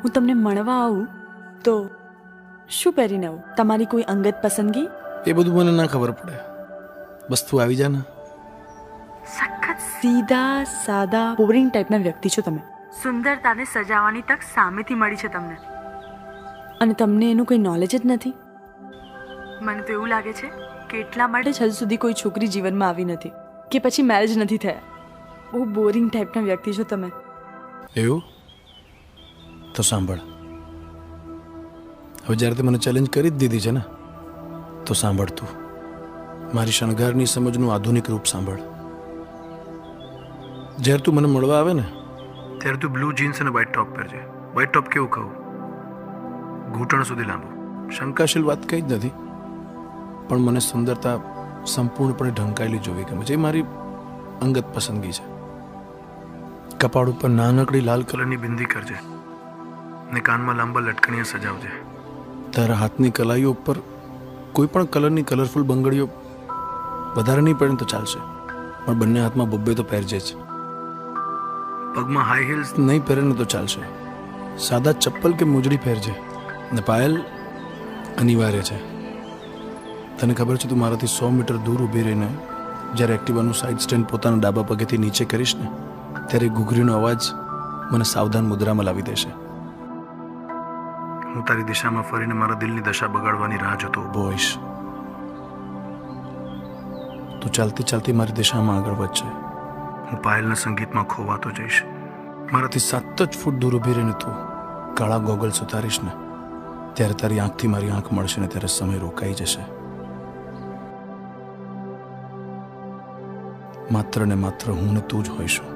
હું તમને મળવા આવું તો શું પહેરીને આવું? તમારી કોઈ અંગત પસંદગી? એ બધું મને ના ખબર પડે, બસ તું આવી જા ને. સખત સીધા સાદા બોરિંગ ટાઈપના વ્યક્તિ છો તમે. સુંદરતાને સજાવવાની તક સામેથી મળી છે તમને, અને તમને એનું કોઈ નોલેજ જ નથી. મને તો એવું લાગે છે કે એટલા માટે જ હજુ સુધી કોઈ છોકરી જીવનમાં આવી નથી, કે પછી મેરેજ નથી થયા. બહુ બોરિંગ ટાઈપના વ્યક્તિ છો તમે. એવું? તો સાંભળ, હવે જ્યારે તે મને ચેલેન્જ કરી જ દીધી છે ને, તો સાંભળ તું. મારી શણગારની સમજનું આધુનિક રૂપ સાંભળ. જ્યારે તું મને મળવા આવે ને, ત્યારે તું બ્લુ જીન્સ અને વ્હાઇટ ટોપ પહેરજે. વ્હાઇટ ટોપ કેવું કહું? ઘૂંટણ સુધી લાંબુ. શંકાશીલ વાત કંઈ જ નથી, પણ મને સુંદરતા સંપૂર્ણપણે ઢંકાયેલી જોવી ગમે છે. એ મારી અંગત પસંદગી છે. કપાળ ઉપર નાનકડી લાલ કલરની બિંદી કરજે, ને કાનમાં લાંબા લટકણીયા સજાવજે. તારા હાથની કલાઈઓ ઉપર કોઈ પણ કલરની કલરફુલ બંગડીઓ વધારે નહીં પડે તો ચાલશે, પણ બંને હાથમાં બબ્બે તો પહેરજે જ. પગમાં હાઈ હીલ્સ નહીં પહેરે ને તો ચાલશે, સાદા ચપ્પલ કે મોજડી પહેરજે. ને પાયલ અનિવાર્ય છે. તને ખબર છે, તું મારાથી 100 મીટર દૂર ઊભી રહીને જ્યારે એક્ટિવાનું સાઇડ સ્ટેન્ડ પોતાના ડાબા પગેથી નીચે કરીશ ને, ત્યારે ઘૂઘરીનો અવાજ મને સાવધાન મુદ્રામાં લાવી દેશે. હું તારી દિશામાં ફરીને મારા દિલની દશા બગાડવાની રાહ જોતો ઊભો હોઈશ. તું ચાલતી ચાલતી મારી દિશામાં આગળ વધશે, હું પાયલના સંગીતમાં ખોવાતો જઈશ. મારાથી 7 જ ફૂટ દૂર ઊભી રહીને તું કાળા ગોગલ્સ ઉતારીશ ને, ત્યારે તારી આંખથી મારી આંખ મળશે ને ત્યારે સમય રોકાઈ જશે. માત્ર ને માત્ર હું ને તું જ હોઈશું.